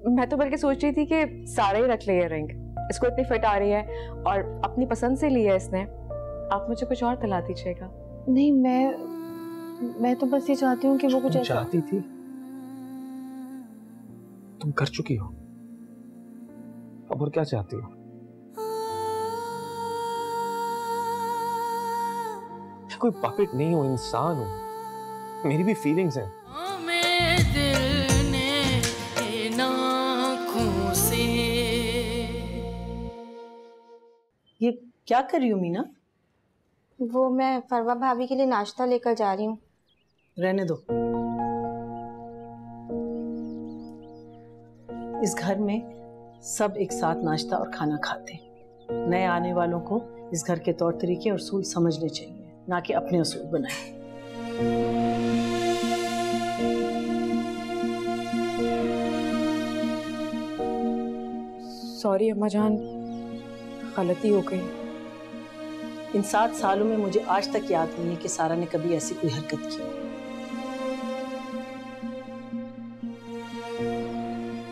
मैं तो बल्कि सोच रही थी कि सारा ही रख ले ये रिंग, इसको इतनी फिट आ रही है और अपनी पसंद से ली है इसने। आप मुझे कुछ और दिला दीजिएगा। नहीं, मैं तो बस ये चाहती हूँ कि वो कुछ ऐसा चाहती थी, तुम कर चुकी हो, अब और क्या चाहती हो? मैं कोई पपेट नहीं हूं, इंसान हूं, मेरी भी फीलिंग्स हैं। ये क्या कर रही हो मीना? वो मैं फरवा भाभी के लिए नाश्ता लेकर जा रही हूँ। रहने दो। इस घर में सब एक साथ नाश्ता और खाना खाते हैं। नए आने वालों को इस घर के तौर तरीके और असूल समझने चाहिए, ना कि अपने असूल बनाए। सॉरी अम्मा जान, गलती हो गई। इन 7 सालों में मुझे आज तक याद नहीं है कि सारा ने कभी ऐसी कोई हरकत की।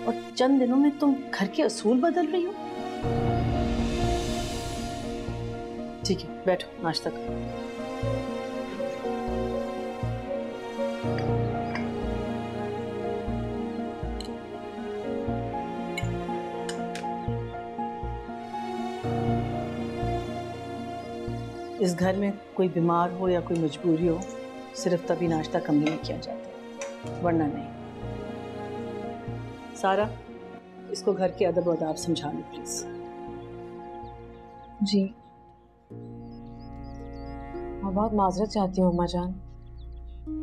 और चंद दिनों में तुम घर के असूल बदल रही हो। ठीक है, बैठो, नाश्ता करो। इस घर में कोई बीमार हो या कोई मजबूरी हो, सिर्फ तभी नाश्ता कमरे में किया जाता है, वरना नहीं। सारा, इसको घर के अदब और आदाब समझा लो प्लीज। जी, मैं बहुत माजरत चाहती हूँ अम्मा जान,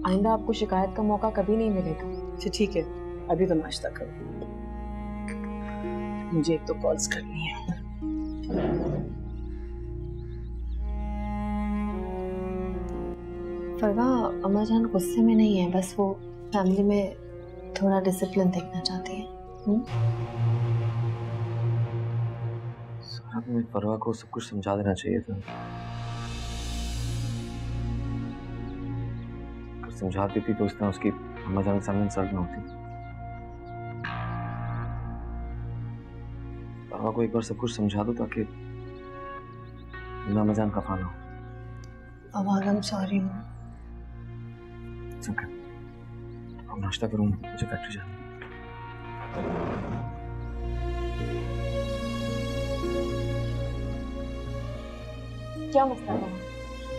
आइंदा आपको शिकायत का मौका कभी नहीं मिलेगा। अच्छा ठीक है, अभी तो नाश्ता करो, मुझे एक तो कॉल्स करनी है। फरवा अम्मा जान गुस्से में नहीं है, बस वो फैमिली में थोड़ा डिसिप्लिन देखना चाहती है। सारा तुम्हें फरवा को सब कुछ समझा देना चाहिए था। अगर समझाती थी तो इस तरह उसकी अम्मा जान के सामने इंसल्ट ना होती। फरवा को एक बार सब कुछ समझा दो ताकि अम्मा जान खफा ना हो। अम्मा सॉरी। ओके, अब नाश्ता करूँ, मुझे फैक्ट्री जाना है। क्या मसला है?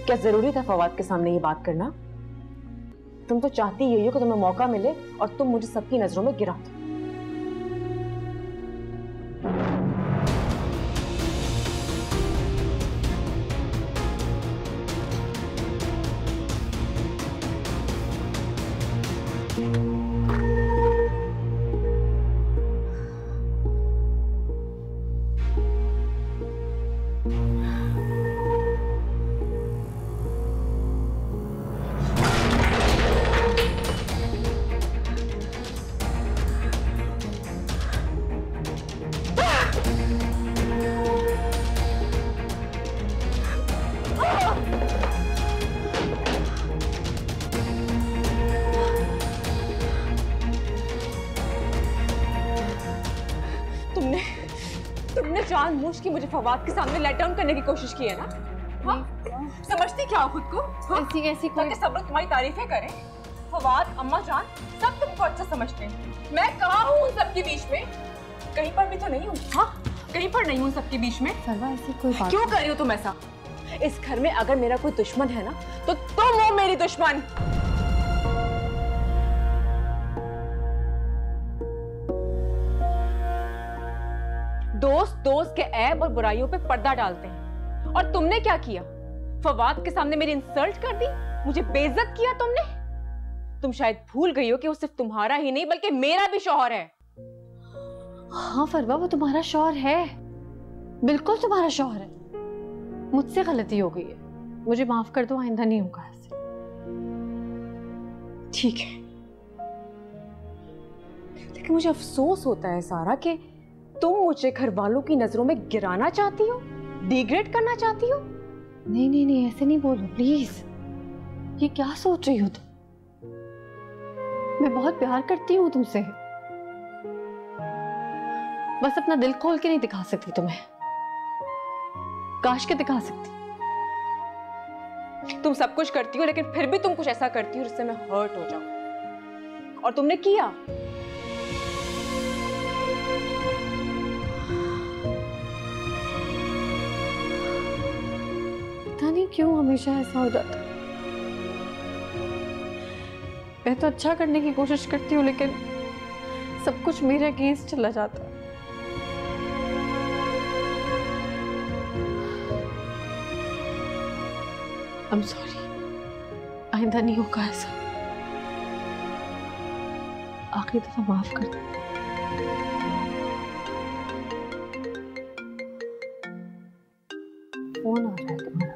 क्या जरूरी था फवाद के सामने ये बात करना? तुम तो चाहती यही हो कि तुम्हें मौका मिले और तुम मुझे सबकी नजरों में गिरा दो। तुमने जानबूझ के मुझे फवाद के सामने लेट डाउन करने की कोशिश की है ना? हाँ? समझती क्या हो खुद को? हाँ? ऐसी कोई सब लोग तुम्हारी तारीफें करें। फवाद, अम्मा जान, सब तुमको अच्छा समझते हैं। मैं कहाँ हूँ उन सबके बीच में? कहीं पर भी तो नहीं हूँ। हाँ, कहीं पर नहीं हूँ उन सबके बीच में। फरवा ऐसी कोई बात क्यों कर रही हो तुम ऐसा? इस घर में अगर मेरा कोई दुश्मन है ना, तो तुम हो मेरी दुश्मन। दोस्त के ऐब और बुराइयों पे पर्दा डालते हैं। और तुमने क्या किया? फवाद के सामने मेरी इंसल्ट कर दी, मुझे बेइज्जत किया तुमने। तुम शायद भूल गई हो कि वो सिर्फ तुम्हारा ही नहीं बल्कि मेरा भी शौहर है। हाँ फरवा, वो तुम्हारा शौहर है, बिल्कुल तुम्हारा शौहर है। मुझसे गलती हो गई है, मुझे माफ कर दो, आइंदा नहीं होगा ऐसे। ठीक है, लेकिन मुझे अफसोस होता है सारा कि तुम मुझे घर वालों की नजरों में गिराना चाहती हो, डिग्रेड करना चाहती हो। नहीं, ऐसे नहीं बोलो प्लीज। ये क्या सोच रही हो तुम? मैं बहुत प्यार करती हूँ तुमसे। बस अपना दिल खोल के नहीं दिखा सकती तुम्हें, काश के दिखा सकती। तुम सब कुछ करती हो लेकिन फिर भी तुम कुछ ऐसा करती हो जिससे मैं हर्ट हो जाऊं, और तुमने किया। पता नहीं क्यों हमेशा ऐसा हो जाता। मैं तो अच्छा करने की कोशिश करती हूँ लेकिन सब कुछ मेरे अगेंस्ट चला जाता है। I'm sorry, आइंदा नहीं होगा ऐसा। आखिरी दफा माफ कर दो। फोन आ रहा है तुम्हारा।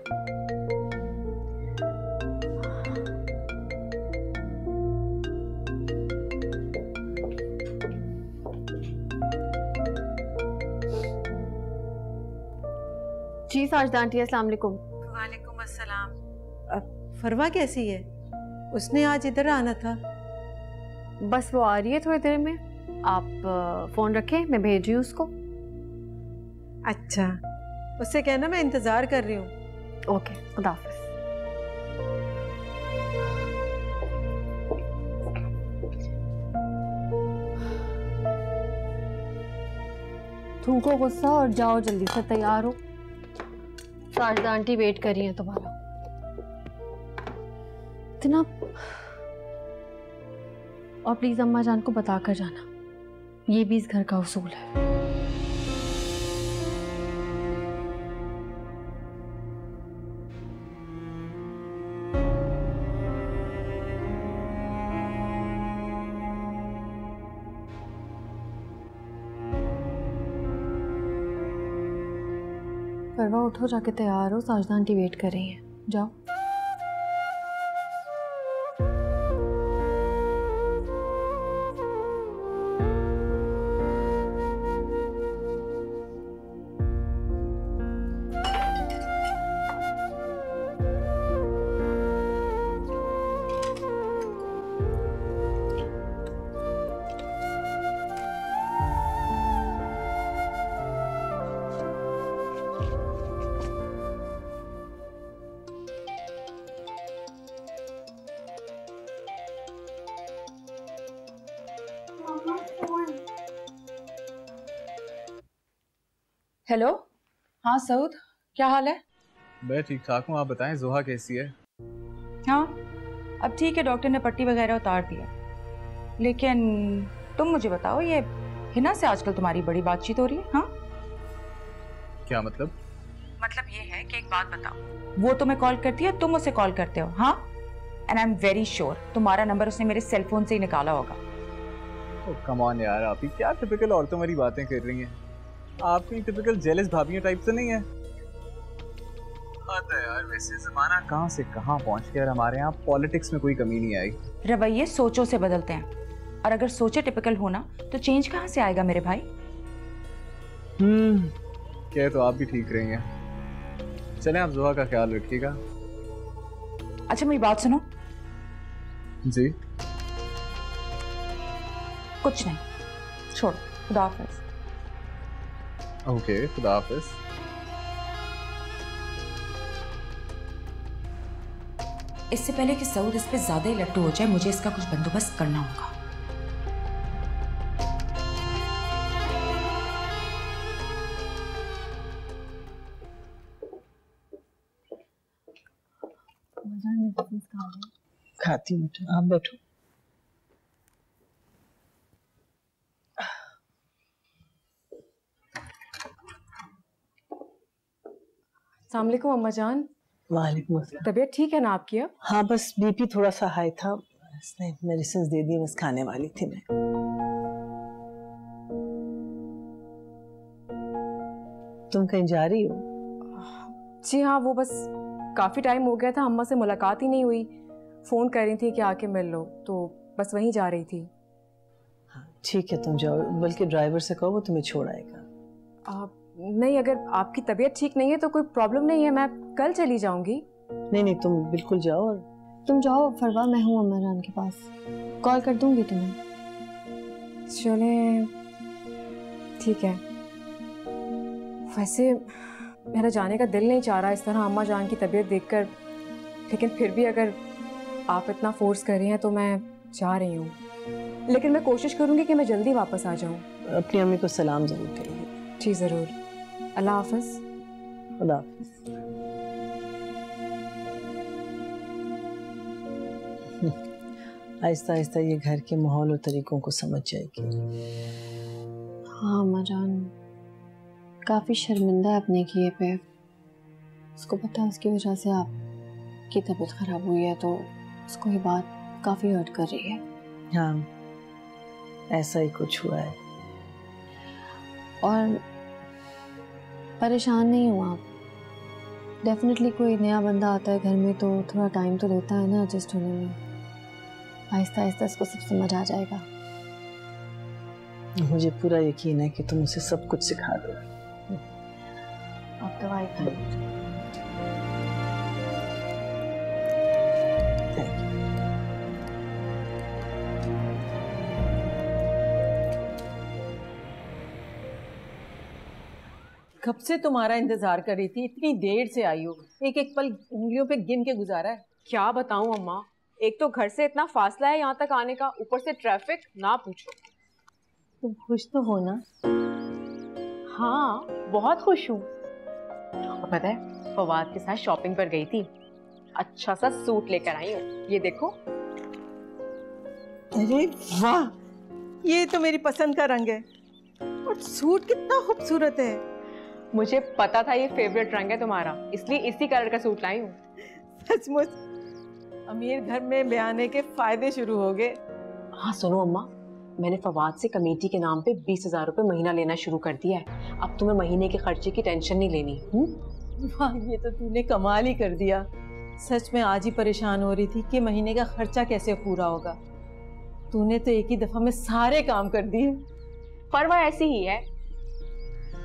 जी साजदा आंटी, अस्सलाम वालेकुम। वालेकुम अस्सलाम। फरवा कैसी है? उसने आज इधर आना था। बस वो आ रही है थोड़ी देर में। आप फोन रखें, मैं भेज रही हूँ उसको। अच्छा, उससे कहना मैं इंतजार कर रही हूँ। ओके, खुदा हाफिज। तुमको गुस्सा और जाओ जल्दी से तैयार हो। साजदा आंटी वेट कर रही है तुम्हारा। इतना, और प्लीज अम्मा जान को बता कर जाना, ये भी इस घर का उसूल है। परवा उठो, जाके तैयार हो, साजदा आंटी वेट कर रही हैं। जाओ। हेलो, हाँ सऊद, क्या हाल है? मैं ठीक ठाक हूँ, आप बताएं जोहा कैसी है? हाँ, अब ठीक है, डॉक्टर ने पट्टी वगैरह उतार दिया। लेकिन तुम मुझे बताओ, ये हिना से आजकल तुम्हारी बड़ी बातचीत हो रही है? हाँ, क्या मतलब? मतलब ये है कि एक बात बताओ, वो तुम्हें कॉल करती है, तुम उसे कॉल करते हो? हाँ, and I am very sure तुम्हारा नंबर उसने मेरे सेल फोन से ही निकाला होगा। कम ऑन यार, आप ही क्या टिपिकल औरतों वाली बातें कर रही हैं? आप कहीं टिपिकल जेलस भाभियां टाइप से नहीं है? आता है यार, वैसे जमाना कहाँ से कहाँ पहुँच गया। हमारे यहाँ पॉलिटिक्स में कोई कमी नहीं आई। रवैये सोचों से बदलते हैं, और अगर सोचे टिपिकल होना तो चेंज कहाँ से आएगा मेरे भाई? क्या तो आप भी ठीक रही हैं। चलें, आप जोहा का ख्याल रखिएगा। अच्छा मेरी बात सुनो। जी? कुछ नहीं, छोड़ो, खुदा हाफिज। ओके, खुदा हाफिज। इससे पहले कि सऊद इस पे ज्यादा ही लट्टू हो जाए, मुझे इसका कुछ बंदोबस्त करना होगा। खाती हूँ, आप बैठो। अस्सलाम वालेकुम अम्मा जान। वालेकुम अस्सलाम। तबीयत ठीक है ना आपकी अब? हाँ, बस बीपी थोड़ा सा हाई था, इसने मेडिसिन दे दी, बस खाने वाली थी मैं। तुम कहीं जा रही हो? जी हाँ, वो बस काफ़ी टाइम हो गया था, अम्मा से मुलाकात ही नहीं हुई। फ़ोन कर रही थी कि आके मिल लो, तो बस वहीं जा रही थी। हाँ ठीक है, तुम जाओ, बल्कि ड्राइवर से कहो वो तुम्हें छोड़ आएगा। नहीं, अगर आपकी तबीयत ठीक नहीं है तो कोई प्रॉब्लम नहीं है, मैं कल चली जाऊंगी। नहीं नहीं, तुम बिल्कुल जाओ। और तुम जाओ फरवा, मैं हूँ अम्मा जान के पास, कॉल कर दूंगी तुम्हें। चले, ठीक है। वैसे मेरा जाने का दिल नहीं चाह रहा इस तरह अम्मा जान की तबीयत देखकर, लेकिन फिर भी अगर आप इतना फोर्स कर रही हैं तो मैं जा रही हूँ। लेकिन मैं कोशिश करूँगी कि मैं जल्दी वापस आ जाऊँ। अपनी अम्मी को सलाम जरूर करिए। जी ज़रूर। अल्लाह हाफ़िज़। अल्लाह हाफ़िज़। आहिस्ता आहिस्ता ये घर के माहौल और तरीकों को समझ जाएगी। हाँ अम्मा जान काफ़ी शर्मिंदा है अपने किए पे। उसको पता है उसकी वजह से आपकी तबीयत ख़राब हुई है, तो उसको ये बात काफ़ी हर्ट कर रही है। हाँ ऐसा ही कुछ हुआ है। और परेशान नहीं हो आप। डेफिनेटली कोई नया बंदा आता है घर में तो थोड़ा टाइम तो लेता है ना एडजस्ट होने में। आहिस्ता आहिस्ता इसको सब समझ आ जाएगा। मुझे पूरा यकीन है कि तुम उसे सब कुछ सिखा दो। आप दवाई खाइए। कब से तुम्हारा इंतजार कर रही थी, इतनी देर से आई हो। एक एक पल उंगलियों पे गिन के गुजारा है। क्या बताऊँ अम्मा, एक तो घर से इतना फासला है यहाँ तक आने का, ऊपर से ट्रैफिक, ना पूछो। तुम खुश तो हो ना? हाँ बहुत खुश हूँ। और पता है फवाद के साथ शॉपिंग पर गई थी, अच्छा सा सूट लेकर आई हूँ, ये देखो। अरे वाह, ये तो मेरी पसंद का रंग है और सूट कितना खूबसूरत है। मुझे पता था ये फेवरेट रंग है तुम्हारा, इसलिए इसी कलर का सूट लाई हूँ। सचमुच अमीर घर में ब्याने के फायदे शुरू हो गए। हाँ सुनो अम्मा, मैंने फवाद से कमेटी के नाम पे 20,000 रुपए महीना लेना शुरू कर दिया है। अब तुम्हें महीने के खर्चे की टेंशन नहीं लेनी। वाह, ये तो तूने कमाल ही कर दिया। सच में आज ही परेशान हो रही थी कि महीने का खर्चा कैसे पूरा होगा। तूने तो एक ही दफा में सारे काम कर दिए। पर वह ऐसी ही है।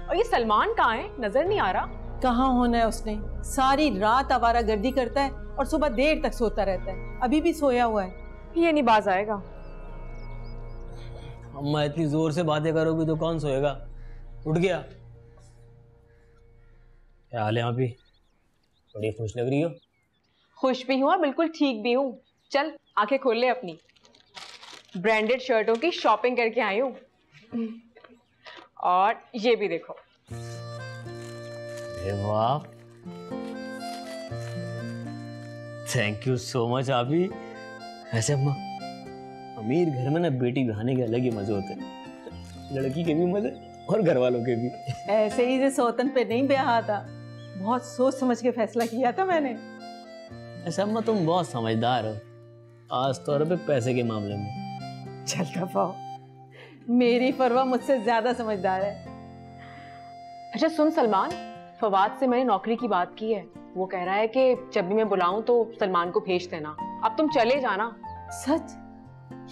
और ये सलमान कहाँ है, नजर नहीं आ रहा। कहाँ होना है उसने, सारी रात आवारागर्दी करता है और सुबह देर तक सोता रहता है। अभी भी सोया हुआ है। ये नहीं बाज आएगा। अम्मा इतनी जोर से बातें करोगी तो कौन सोएगा? उठ गया? क्या हाल है यहाँ पे? बड़ी खुश लग रही हो। खुश भी हूँ और बिल्कुल ठीक भी हूँ। चल आंखें खोल ले अपनी। ब्रांडेड शर्टों की शॉपिंग करके आई हूँ। और ये भी देखो। अरे वाह, थैंक यू सो मच आबी। ऐसे अम्मा, अमीर घर में ना बेटी बहाने के अलग ही मजे होते हैं। लड़की के भी मजे और घर वालों के भी। ऐसे ही जो सौतन पे नहीं ब्याह था, बहुत सोच समझ के फैसला किया था मैंने। ऐसा अम्मा तुम बहुत समझदार हो, खास तौर पे पैसे के मामले में। चल दफाओ, मेरी फरवा मुझसे ज्यादा समझदार है। अच्छा सुन सलमान, फवाद से मैंने नौकरी की बात की है। वो कह रहा है कि जब भी मैं बुलाऊं तो सलमान को भेज देना। अब तुम चले जाना। सच?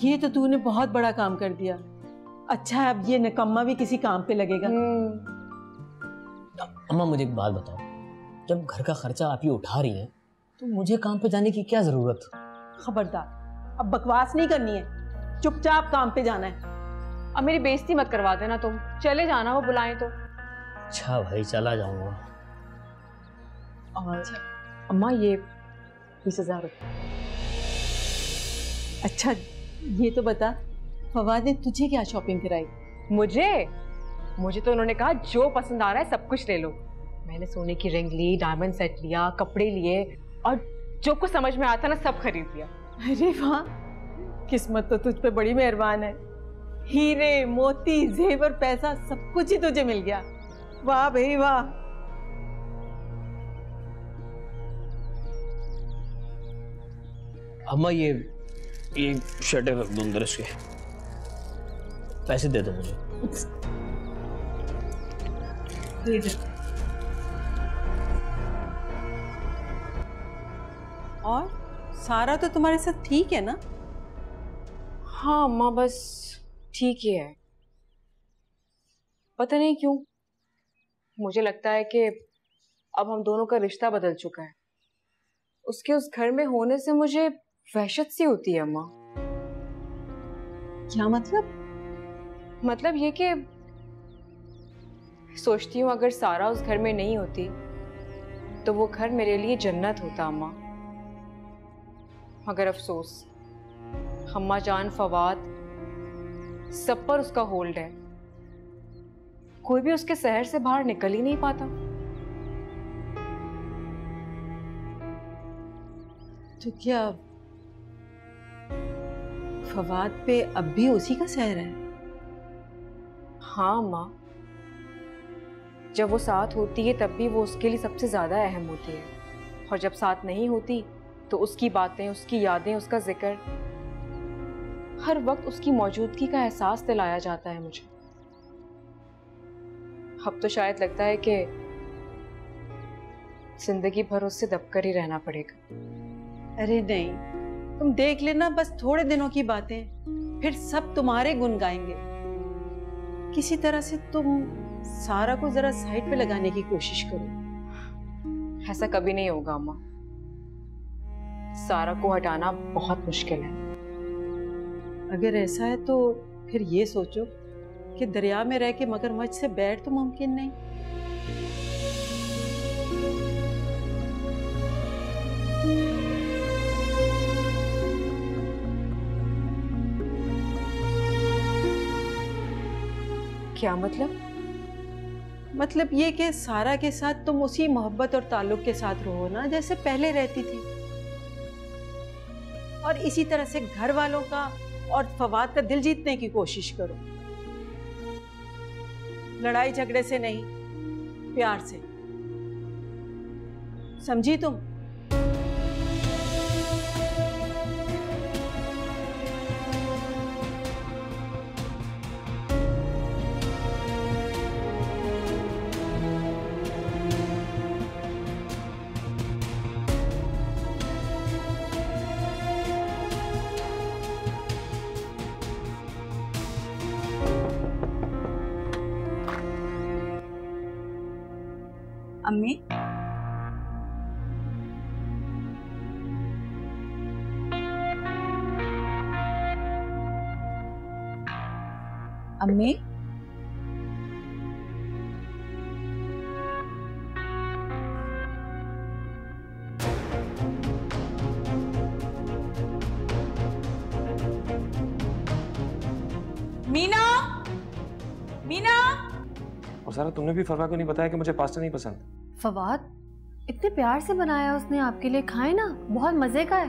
ये तो तूने बहुत बड़ा काम कर दिया। अच्छा है, अब ये निकम्मा भी किसी काम पे लगेगा। अम्मा मुझे एक बात बताओ, जब घर का खर्चा आप ही उठा रही हैं तो मुझे काम पे जाने की क्या जरूरत? खबरदार, अब बकवास नहीं करनी है, चुपचाप काम पे जाना है। अब मेरी बेइज्जती मत करवा देना तुम, चले जाना वो बुलाएं तो। अच्छा भाई, चला जाऊंगा। और अम्मा ये 20,000 रुपये। अच्छा ये तो बता, फवाद ने तुझे क्या शॉपिंग कराई? मुझे तो उन्होंने कहा जो पसंद आ रहा है सब कुछ ले लो। मैंने सोने की रिंग ली, डायमंड सेट लिया, कपड़े लिए और जो कुछ समझ में आता ना सब खरीद लिया। अरे वाह, किस्मत तो तुझ पे बड़ी मेहरबान है। हीरे मोती जेवर पैसा सब कुछ ही तुझे मिल गया। वाह भाई वाह। अम्मा ये शर्टें रख दो अंदर, इसके पैसे दे दो मुझे। और सारा तो तुम्हारे साथ ठीक है ना? हाँ अम्मा, बस ठीक ही है। पता नहीं क्यों मुझे लगता है कि अब हम दोनों का रिश्ता बदल चुका है। उसके उस घर में होने से मुझे वहशत सी होती है अम्मा। क्या मतलब? मतलब ये कि सोचती हूँ अगर सारा उस घर में नहीं होती तो वो घर मेरे लिए जन्नत होता अम्मा। मगर अफसोस, अम्मा जान, फवाद, सब पर उसका होल्ड है। कोई भी उसके शहर से बाहर निकल ही नहीं पाता। तो क्या फवाद पे अब भी उसी का सहर है? हाँ अम्मा, जब वो साथ होती है तब भी वो उसके लिए सबसे ज्यादा अहम होती है, और जब साथ नहीं होती तो उसकी बातें, उसकी यादें, उसका जिक्र, हर वक्त उसकी मौजूदगी का एहसास दिलाया जाता है मुझे। अब तो शायद लगता है कि जिंदगी भर उससे दबकर ही रहना पड़ेगा। अरे नहीं, तुम देख लेना, बस थोड़े दिनों की बातें, फिर सब तुम्हारे गुण गाएंगे। किसी तरह से तुम सारा को जरा साइड पे लगाने की कोशिश करो। ऐसा कभी नहीं होगा अम्मा। सारा को हटाना बहुत मुश्किल है। अगर ऐसा है तो फिर ये सोचो कि दरिया में रह के मगरमच्छ से बैर तो मुमकिन नहीं। क्या मतलब? मतलब ये कि सारा के साथ तुम उसी मोहब्बत और ताल्लुक के साथ रहो ना जैसे पहले रहती थी, और इसी तरह से घर वालों का और फवाद का दिल जीतने की कोशिश करो। लड़ाई झगड़े से नहीं, प्यार से। समझी तुम? अम्मी, अम्मी, मीना, मीना। और सारा, तुमने भी फरवा को नहीं बताया कि मुझे पास्ता नहीं पसंद? फवाद, इतने प्यार से बनाया उसने आपके लिए, खाए ना, बहुत मजे का है।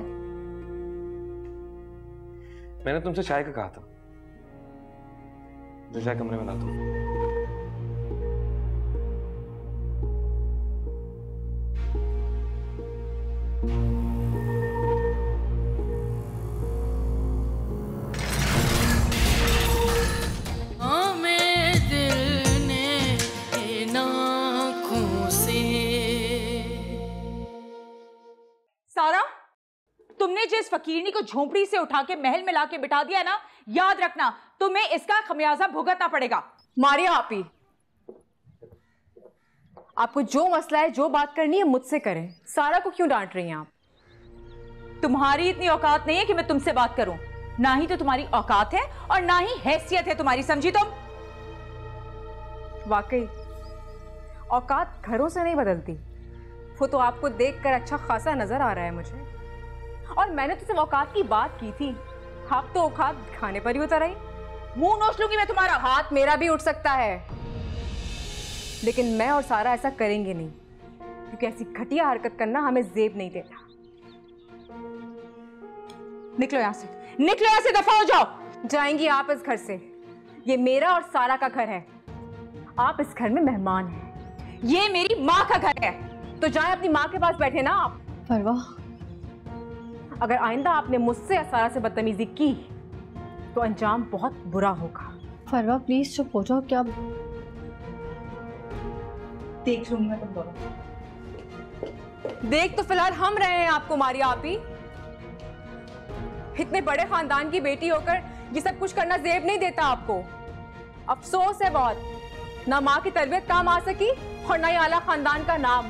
मैंने तुमसे चाय का कहा था, जो चाय कमरे में लाता हूँ। सारा, तुमने जिस फकीरनी को झोंपड़ी से उठा के महल में लाके बिठा दिया ना, याद रखना तुम्हें इसका खमियाजा भुगतना पड़ेगा। मारिया आपी, आपको जो मसला है, जो बात करनी है मुझसे करें। सारा को क्यों डांट रही हैं आप? तुम्हारी इतनी औकात नहीं है कि मैं तुमसे बात करूं। ना ही तो तुम्हारी औकात है और ना ही हैसियत है तुम्हारी, समझी तुम? वाकई औकात घरों से नहीं बदलती। वो तो आपको देखकर अच्छा खासा नजर आ रहा है मुझे, और मैंने तो सिर्फ औकात की बात की थी। आप तो औकात दिखाने पर ही उतर आई। मुंह नोच लूंगी मैं तुम्हारा। हाथ मेरा भी उठ सकता है, लेकिन मैं और सारा ऐसा करेंगे नहीं, क्योंकि ऐसी घटिया हरकत करना हमें जेब नहीं देता। निकलो यहां से, निकलो यहां से, दफा हो जाओ। जाएंगी आप इस घर से? ये मेरा और सारा का घर है। आप इस घर में मेहमान हैं। ये मेरी माँ का घर है। तो जाए अपनी माँ के पास बैठे ना आप। फरवा, अगर आइंदा आपने मुझसे या सारा से बदतमीजी की तो अंजाम बहुत बुरा होगा। फरवा प्लीज चुप हो जाओ। क्या देख लूंगी मैं तुम दोनों। देख तो फिलहाल हम रहे हैं आपको, मारिया आपी। इतने बड़े खानदान की बेटी होकर ये सब कुछ करना जेब नहीं देता आपको। अफसोस है बहुत, ना माँ की तरबियत काम आ सकी और ना ही आला खानदान का नाम।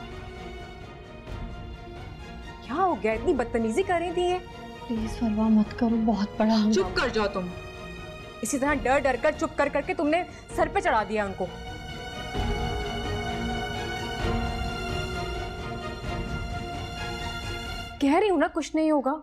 क्या हो गया, इतनी बदतमीजी कर रही थी ये? प्लीज फरवा मत करो, बहुत बड़ा हम। चुप कर जाओ तुम। इसी तरह डर डर कर, चुप कर करके तुमने सर पे चढ़ा दिया उनको। कह रही हूँ ना कुछ नहीं होगा।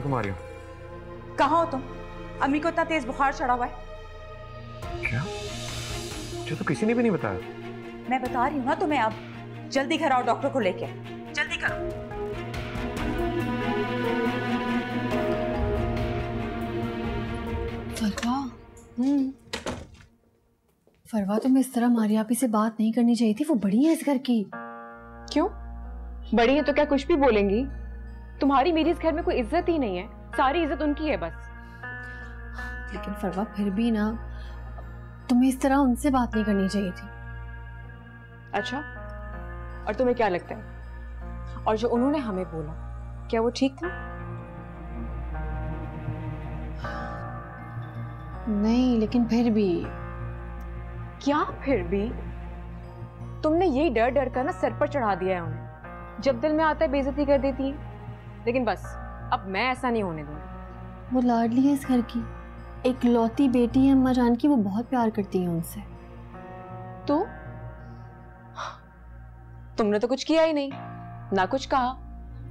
आर्या, कहाँ हो तुम? अम्मी को इतना तेज बुखार चढ़ा हुआ है। क्या? जो तो किसी ने भी नहीं बताया। मैं बता रही हूँ ना तुम्हें, अब जल्दी घर आओ, डॉक्टर को लेके जल्दी करो। फरवा, फरवा तुम्हें इस तरह मारिया आपी से बात नहीं करनी चाहिए थी। वो बड़ी है इस घर की। क्यों? बड़ी है तो क्या कुछ भी बोलेंगी? तुम्हारी मेरी इस घर में कोई इज्जत ही नहीं है, सारी इज्जत उनकी है बस। लेकिन फरवा फिर भी ना, तुम्हें इस तरह उनसे बात नहीं करनी चाहिए थी। अच्छा, और तुम्हें क्या लगता है, और जो उन्होंने हमें बोला, क्या वो ठीक था? नहीं, लेकिन फिर भी। क्या फिर भी? तुमने यही डर डर कर ना सर पर चढ़ा दिया है उन्हें। जब दिल में आता है बेइज्जती कर देती है। लेकिन बस अब मैं ऐसा नहीं होने दूंगी। वो लाडली है इस घर की, एक लौती बेटी है अम्मा जान की। वो बहुत प्यार करती है उनसे। तो तुमने तो कुछ किया ही नहीं, ना कुछ कहा।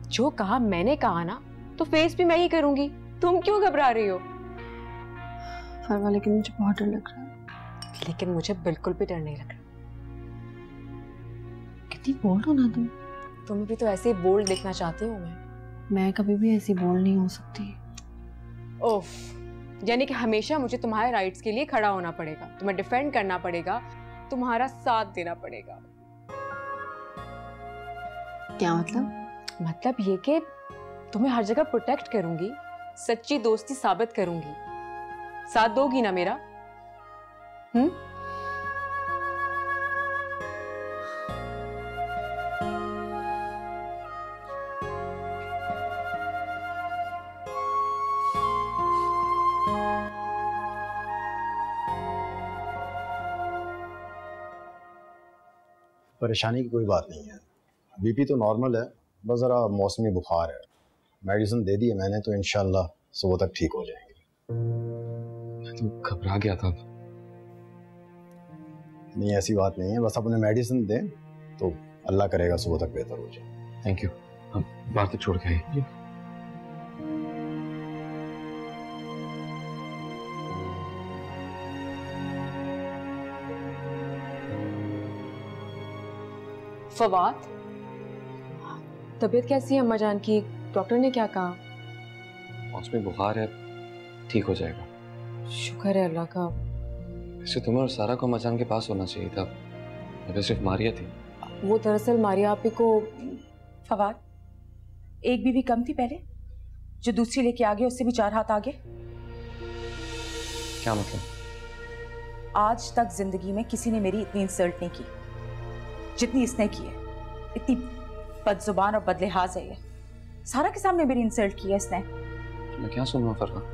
जो कहा मैंने कहा ना, तो फेस भी मैं ही करूंगी। तुम क्यों घबरा रही हो? फरवा, लेकिन मुझे बहुत डर लग रहा है। लेकिन मुझे बिल्कुल भी डर नहीं लग रहा। कितनी बोल्ड हो ना तुम। तुम्हें भी तो ऐसे ही बोल्ड देखना चाहती हूँ मैं कभी भी ऐसी बोल्ड नहीं हो सकती। ओफ, यानी कि हमेशा मुझे तुम्हारे राइट्स के लिए खड़ा होना पड़ेगा, तुम्हें डिफेंड करना पड़ेगा, तुम्हारा साथ देना पड़ेगा। क्या मतलब? मतलब ये कि तुम्हें हर जगह प्रोटेक्ट करूंगी, सच्ची दोस्ती साबित करूंगी। साथ दोगी ना मेरा? परेशानी की कोई बात नहीं है। बीपी तो नॉर्मल है, बस ज़रा मौसमी बुखार है। मेडिसिन दे दी है मैंने, तो इंशाल्लाह सुबह तक ठीक हो जाएंगे। मैं तो घबरा गया था। नहीं, ऐसी बात नहीं है, बस अपने मेडिसिन दें तो अल्लाह करेगा सुबह तक बेहतर हो जाए। Thank you. अब बाहर तक छोड़ के आइए। फवाद, तबीयत कैसी है अम्मा जान की? डॉक्टर ने क्या कहा? मौसमी बुखार है, ठीक हो जाएगा। शुक्र है अल्लाह का। वैसे तुम्हें और सारा को अम्मा जान के पास होना चाहिए था, अगर सिर्फ मारिया थी। वो दरअसल मारिया आपी को। फवाद, एक बीवी कम थी पहले, जो दूसरी लेके आ गए, उससे भी 4 हाथ आगे। क्या मतलब? आज तक जिंदगी में किसी ने मेरी इतनी इंसल्ट नहीं की जितनी इसने की है। इतनी बदजुबान और बदलिहाज है ये। सारा के सामने मेरी इंसल्ट की है इसने। मैं क्या सुनूं फरवा?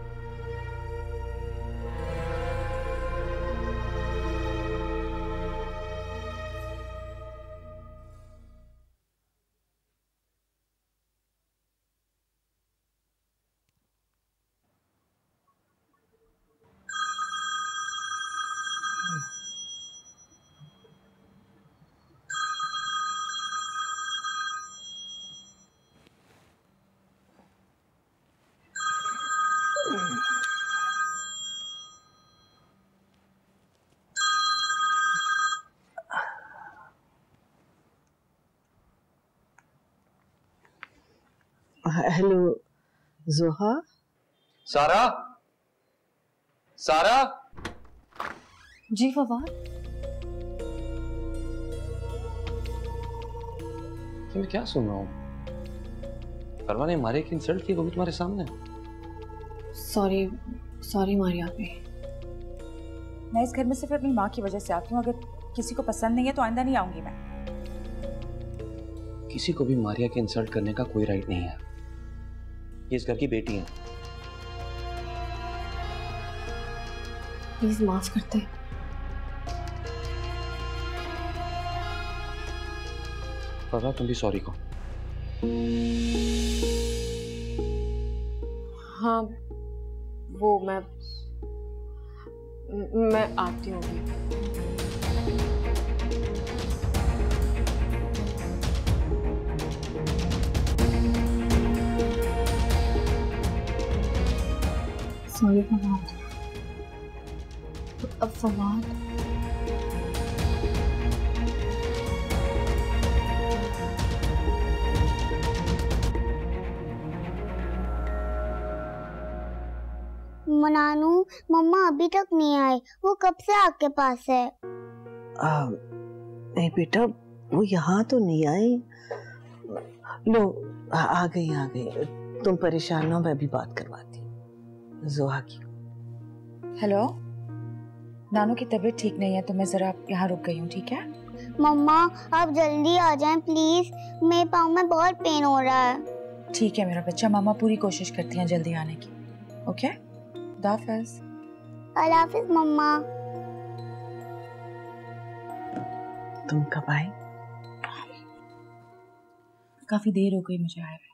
हेलो जोहा। सारा, सारा। जी फवाद। मैं क्या सुन रहा हूँ? फरवा ने मारे की इंसल्ट की, वो भी तुम्हारे सामने। सॉरी, सॉरी मारिया पे। मैं इस घर में सिर्फ अपनी माँ की वजह से आती हूँ। अगर किसी को पसंद नहीं है तो आइंदा नहीं आऊंगी मैं। किसी को भी मारिया के इंसल्ट करने का कोई राइट नहीं है। ये इस घर की बेटी है। प्लीज माफ करते। फरवा तुम भी सॉरी को। हाँ वो मैं आती हूँ अभी। सॉरी फवाद। अब फवाद मनानू, मम्मा अभी तक नहीं आए। वो कब से आपके पास है? नहीं बेटा, वो यहाँ तो नहीं आई। लो आ गई। तुम परेशान ना हो, मैं भी बात करवाती हूँ जोहा की। हेलो, नानू की तबीयत ठीक नहीं है तो मैं जरा यहाँ रुक गई हूँ, ठीक है? मम्मा आप जल्दी आ जाएं प्लीज, मेरे पाँव में बहुत पेन हो रहा है। ठीक है मेरा बच्चा, मामा पूरी कोशिश करती हैं जल्दी आने की। ओके, अल्लाह हाफिज़। अल्लाह हाफिज़ मम्मा। तुम कब आई? काफी देर हो गई मुझे आए हुए।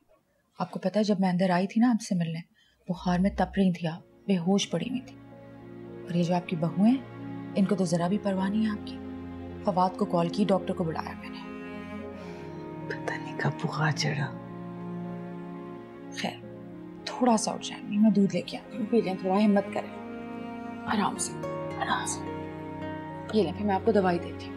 आपको पता है जब मैं अंदर आई थी ना आपसे मिलने, बुखार में तप रही थी आप, बेहोश पड़ी हुई थी। और ये जो आपकी बहू हैं, इनको तो जरा भी परवाह नहीं है आपकी। फवाद को कॉल की, डॉक्टर को बुलाया मैंने। पता नहीं कब बुखार चढ़ा। खैर थोड़ा सा उठ जाएंगी, मैं दूध लेके आती हूँ, पी लें, थोड़ा हिम्मत करें, आराम से आराम से। ये लें, फिर मैं आपको दवाई देती हूँ।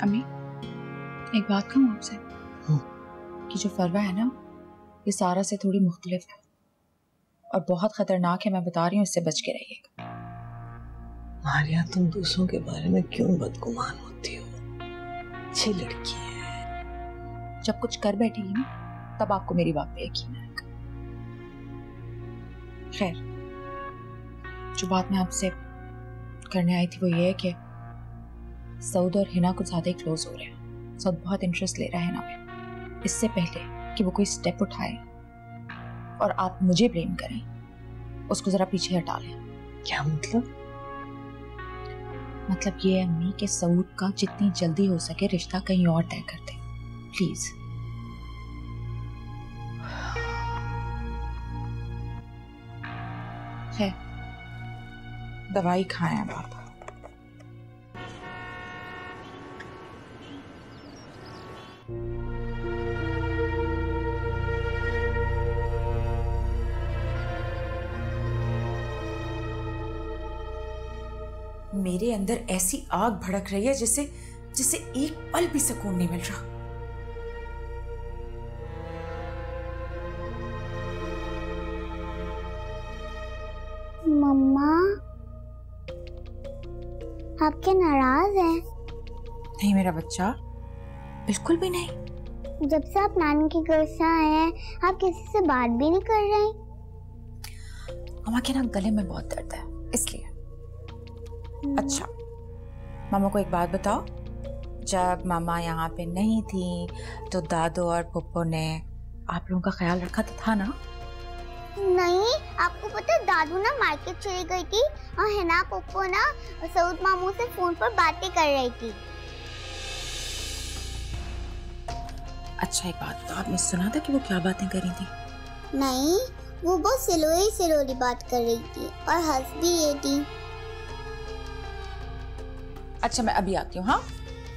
अम्मी एक बात कहूँ आपसे कि जो फरवा है ना, ये सारा से थोड़ी मुख्तलिफ है और बहुत खतरनाक है। मैं बता रही हूँ, इससे बच के रहिएगा। मारिया, तुम दूसरों के बारे में क्यों बदगुमान होती हो? अच्छी लड़की है। जब कुछ कर बैठेगी ना, तब आपको मेरी बात पे यकीन आएगा। खैर, जो बात मैं आपसे करने आई थी वो ये है कि सऊद और हिना कुछ ज्यादा ही क्लोज हो रहे हैं। सऊद बहुत इंटरेस्ट ले रहा है हिना में। इससे पहले कि वो कोई स्टेप उठाए और आप मुझे ब्लेम करें, उसको जरा पीछे हटा लें। क्या मतलब? मतलब ये है अम्मी कि सऊद का जितनी जल्दी हो सके रिश्ता कहीं और तय कर दें, प्लीज। है दवाई खाएं अब आप। मेरे अंदर ऐसी आग भड़क रही है जिसे जिसे एक पल भी सुकून नहीं मिल रहा। मम्मा आप क्या नाराज हैं? नहीं मेरा बच्चा, बिल्कुल भी नहीं। जब से आप नानी के घर से आए हैं, आप किसी से बात भी नहीं कर रहे। मामा के ना गले में बहुत दर्द है, इसलिए। अच्छा मामा को एक बात बताओ, जब मामा यहाँ पे नहीं थी तो दादू और पुप्पो ने आप लोगों का ख्याल रखा तो था ना? नहीं, आपको पता है दादू ना मार्केट चली गई थी और हिना पुप्पो ना सऊद मामू से फोन पर बातें कर रही थी। अच्छा एक बात तो आपने सुना था कि वो क्या बातें कर रही थी? नहीं, वो बहुत सिलोरी बात कर रही थी और हंस भी रही थी। अच्छा मैं अभी आती हूँ। हाँ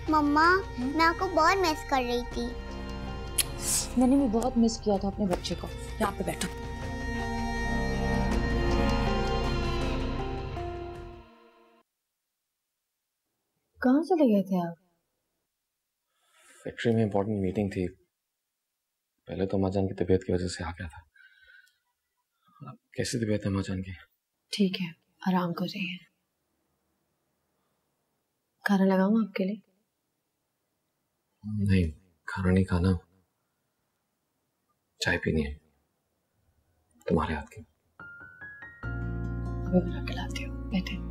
मम्मा, मैं आपको बहुत मिस कर रही थी। मैंने भी बहुत मिस किया था अपने बच्चे को। यहाँ पे बैठो। कहाँ चले गए थे आप? फैक्ट्री में इंपॉर्टेंट मीटिंग थी। पहले तो अम्माजान की तबीयत की वजह से आ गया था। कैसी तबीयत है अम्माजान की? ठीक है, आराम कर रही है। खाना लगाऊं आपके लिए? नहीं, खाना नहीं खाना, चाय पीनी है तुम्हारे हाथ की। अभी बना के लाती हूँ, बैठे।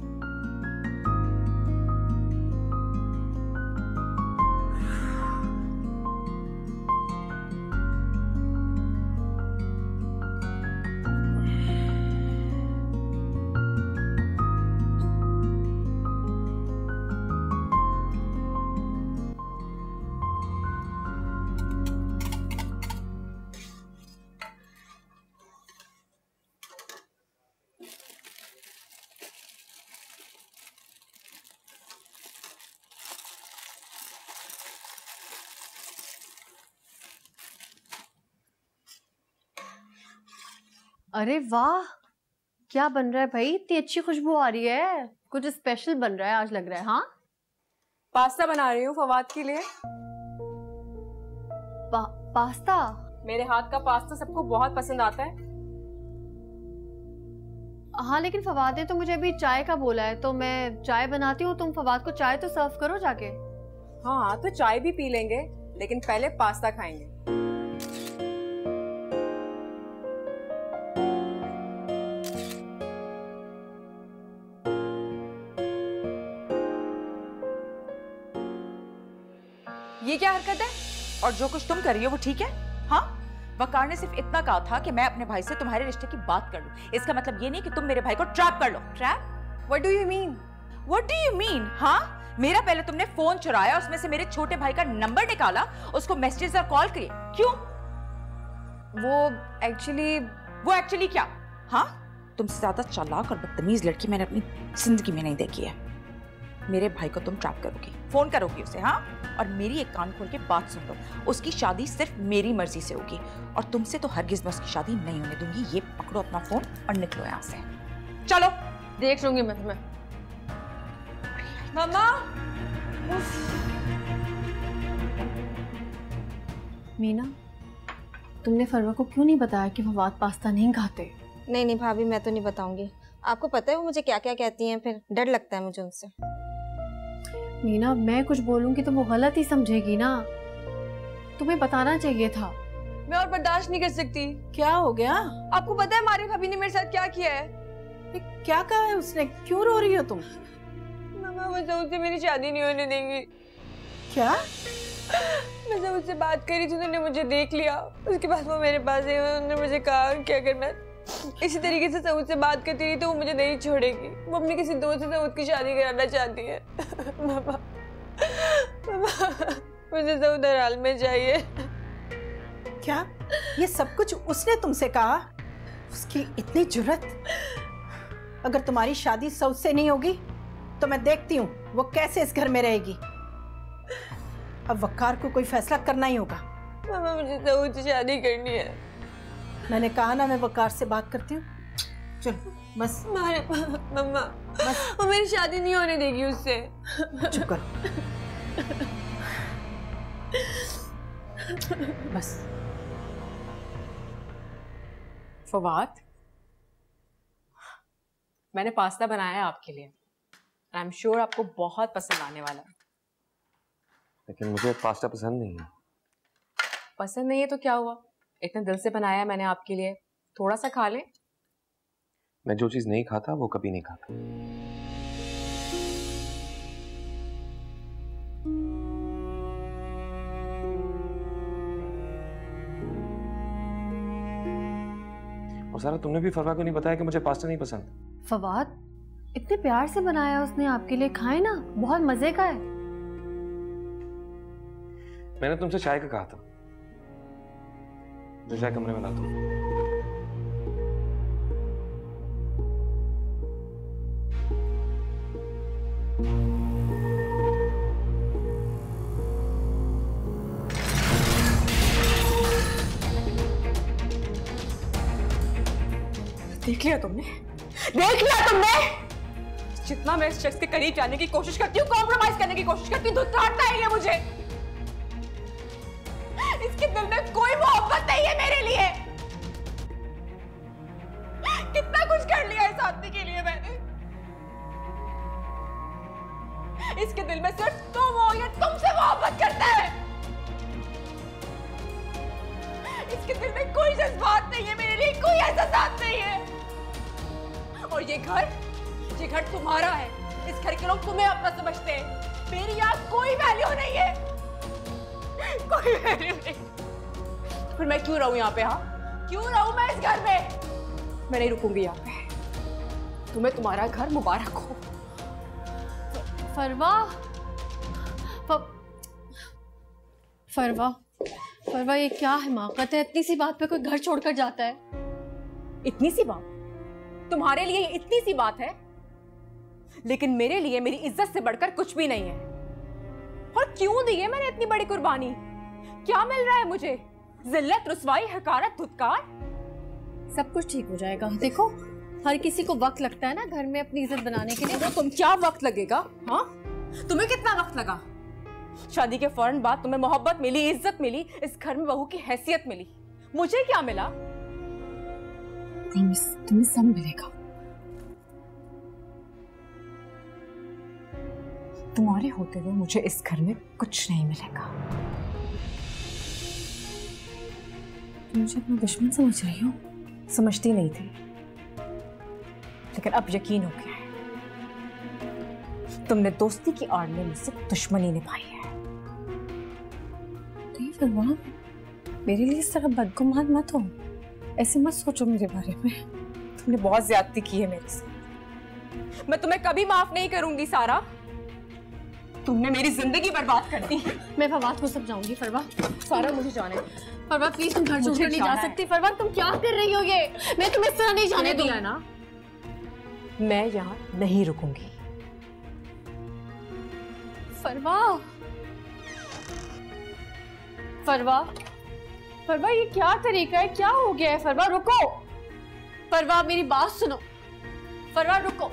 अरे वाह, क्या बन रहा है भाई? इतनी अच्छी खुशबू आ रही है। कुछ स्पेशल बन रहा है आज लग रहा है। हाँ, पास्ता बना रही हूँ फवाद के लिए। पास्ता? मेरे हाथ का पास्ता सबको बहुत पसंद आता है। हाँ, लेकिन फवाद ने तो मुझे अभी चाय का बोला है, तो मैं चाय बनाती हूँ। तुम फवाद को चाय तो सर्व करो जाके। हाँ, तो चाय भी पी लेंगे, लेकिन पहले पास्ता खाएंगे। ये क्या हरकत है? और जो कुछ तुम कर रही हो वो ठीक है? हाँ, वकार ने सिर्फ इतना कहा था कि मैं अपने भाई से तुम्हारे रिश्ते की बात कर लूं। इसका मतलब ये नहीं कि तुम मेरे भाई को ट्रैप कर लो। Trap? What do you mean? What do you mean? हाँ, मेरा पहले तुमने फोन चुराया, उसमें से मेरे छोटे भाई का नंबर निकाला, उसको मैसेज और कॉल किए। क्यों? वो एक्चुअली क्या? हाँ, तुमसे ज्यादा चालाक और बदतमीज लड़की मैंने अपनी जिंदगी में नहीं देखी है। मेरे भाई को तुम ट्रैप करोगी, फोन करोगी उसे, हाँ? और मेरी एक कान खोल के बात सुन लो, उसकी शादी सिर्फ मेरी मर्जी से होगी और तुमसे तो हरगिज मैं उसकी शादी नहीं होने दूंगी। ये पकड़ो अपना फोन और निकलो यहाँ से। चलो, देख लूंगी मैं तुम्हें। मम्मा, मीना, तुमने फरवा को क्यों नहीं बताया कि फवाद पास्ता नहीं खाते? नहीं भाभी, मैं तो नहीं बताऊंगी। आपको पता है वो मुझे क्या क्या कहती हैं, फिर डर लगता है मुझे उनसे। मीना, मैं कुछ बोलूंगी तो वो गलत ही समझेगी ना। तुम्हें बताना चाहिए था। मैं और बर्दाश्त नहीं कर सकती। क्या हो गया? आपको पता है मारी भाभी ने मेरे साथ क्या किया है? क्या कहा है उसने? क्यों रो रही हो तुम? मामा, वो सऊद से मेरी शादी नहीं होने देंगी। क्या? मैं सऊद से बात करी थी, उन्होंने मुझे देख लिया। उसके बाद वो मेरे पास आई, उन्होंने मुझे कहा कि अगर मैं इसी तरीके से सऊद से बात करती रही तो वो मुझे नहीं छोड़ेगी। वो अपने किसी दोस्त से सऊद की शादी कराना चाहती है। मामा, मुझे सऊद हर हाल में चाहिए। क्या ये सब कुछ उसने तुमसे कहा? उसकी इतनी जुर्रत! अगर तुम्हारी शादी सऊद से नहीं होगी तो मैं देखती हूँ वो कैसे इस घर में रहेगी। अब वकार को कोई फैसला करना ही होगा। मामा, मुझे सऊद से शादी करनी है। मैंने कहा ना, मैं वकार से बात करती हूँ। चलो बस। मम्मा, बस, वो मेरी शादी नहीं होने देगी उससे। चुप कर। बस। फवाद, मैंने पास्ता बनाया है आपके लिए। आई एम श्योर आपको बहुत पसंद आने वाला है। लेकिन मुझे पास्ता पसंद नहीं है। पसंद नहीं है तो क्या हुआ? इतने दिल से बनाया है मैंने आपके लिए, थोड़ा सा खा लें। मैं जो चीज नहीं खाता वो कभी नहीं खाता। और सारा, तुमने भी फरवा को नहीं बताया कि मुझे पास्ता नहीं पसंद। फवाद, इतने प्यार से बनाया उसने आपके लिए, खाए ना, बहुत मजे का है। मैंने तुमसे चाय का कहा था, जो चाय कमरे में ला दो। देख लिया तुमने? देख लिया तुमने? जितना मैं इस शख्स के करीब जाने की कोशिश करती हूँ, कॉम्प्रोमाइज करने की कोशिश करती हूँ, दूध काटता ही है मुझे। इसके दिल में कोई मोहब्बत नहीं है मेरे लिए। कितना कुछ कर लिया इस आदमी के लिए मैंने। इसके दिल में सिर्फ तुम हो, या तुमसे मोहब्बत करता है। इसके दिल में कोई जज्बात नहीं है मेरे लिए, कोई एहसास नहीं है। और ये घर तुम्हारा है। इस घर के लोग तुम्हें अपना समझते हैं। मेरी यहाँ कोई वैल्यू नहीं है, कोई वैल्यू नहीं। फिर मैं क्यों रहूं यहाँ पे? हाँ, क्यों रहूं मैं इस घर में? मैं नहीं रुकूंगी यहाँ पे। तुम्हें तुम्हारा घर मुबारक हो। फरवा ये क्या हिमाकत है? इतनी सी बात पे कोई घर छोड़कर जाता है? इतनी सी बात तुम्हारे लिए इतनी सी बात है, लेकिन मेरे लिए मेरी इज्जत से बढ़कर कुछ भी नहीं है। और क्यों दी है मैंने इतनी बड़ी कुर्बानी? क्या मिल रहा है मुझे? जिल्लत, रुसवाई, हकारत, धुतकार? सब कुछ ठीक हो जाएगा। देखो, हर किसी को वक्त लगता है ना घर में अपनी इज्जत बनाने के लिए। तो तुम क्या वक्त लगेगा? हाँ, तुम्हें कितना वक्त लगा? शादी के फौरन बाद तुम्हें मोहब्बत मिली, इज्जत मिली, इस घर में बहू की हैसियत मिली। मुझे क्या मिला? तुम्हें सब मिलेगा। तुम्हारे होते हुए मुझे इस घर में कुछ नहीं मिलेगा। तुम मुझे अपना दुश्मन समझ रही हो? समझती नहीं थी, लेकिन अब यकीन हो गया है। तुमने दोस्ती की आड़ में मुझसे दुश्मनी निभाई है। फरवा, मेरे लिए इस तरह बदगुमान मत हो। ऐसे मत सोचो मेरे बारे में। तुमने बहुत ज्यादती की है मेरे साथ। मैं तुम्हें कभी माफ नहीं करूंगी सारा। तुमने मेरी जिंदगी बर्बाद कर दी। मैं फवाद को समझाऊंगी। फरवा, सारा मुझे जाने। फरवा प्लीज, तुम घर छोड़कर नहीं जा सकती। फरवा, तुम क्या कर रही हो? ये मैं तुम्हें इस तरह नहीं जाने दूंगा ना। मैं यहाँ नहीं रुकूंगी। फरवा, फरवा ये क्या तरीका है? क्या हो गया है? फरवा रुको। फरवा मेरी बात सुनो। फरवा रुको,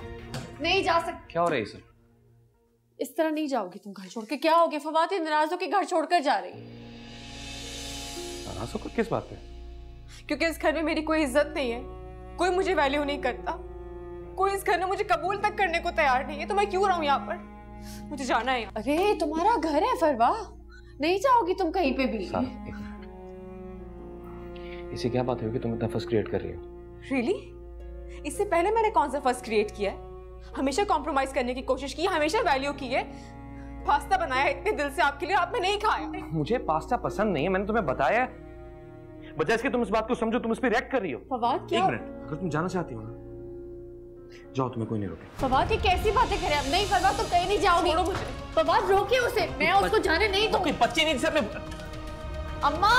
नहीं जा सकती। क्या हो रहा है सर? इस तरह नहीं जाओगी तुम घर छोड़ के। क्या हो गया? फवाद नाराज होकर घर छोड़कर जा रही है। नाराज होकर किस बात पे? क्योंकि इस घर में मेरी कोई इज्जत नहीं है, कोई मुझे वैल्यू नहीं करता, कोई इस घर में मुझे कबूल तक करने को तैयार नहीं है। तो मैं क्यों रहूं यहाँ पर? मुझे जाना है। अरे तुम्हारा घर है फरवा, नहीं जाओगी तुम कहीं पे भी। इसे क्या बात है कि तुम इतना फर्स्ट क्रिएट कर रही हो? Really? इससे पहले मैंने कौन सा फर्स्ट क्रिएट किया है? हमेशा कॉम्प्रोमाइज करने की कोशिश की, हमेशा वैल्यू की है। पास्ता बनाया इतने दिल से आपके लिए, आपने नहीं खाया। मुझे पास्ता पसंद नहीं है, मैंने तुम्हें बताया। बजाय इसके तुम इस बात को समझो, तुम इस पे रिएक्ट कर रही हो। फवाद क्या? एक मिनट, अगर तुम जाना चाहती हो ना, जाओ, तुम्हें कोई नहीं रोके। फवाद ये कैसी बातें करें अब? नहीं फवाद, तुम कहीं नहीं जाओगी। फवाद रोके उसे, मैं उसको जाने नहीं दूंगी। बच्चे नहीं सब में। अम्मा,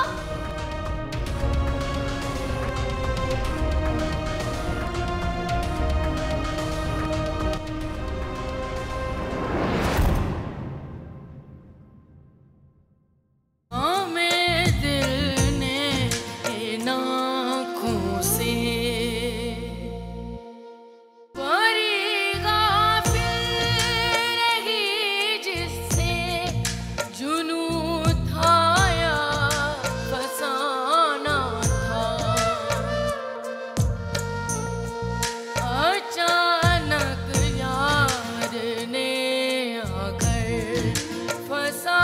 अचानक यार ने आकर फंसा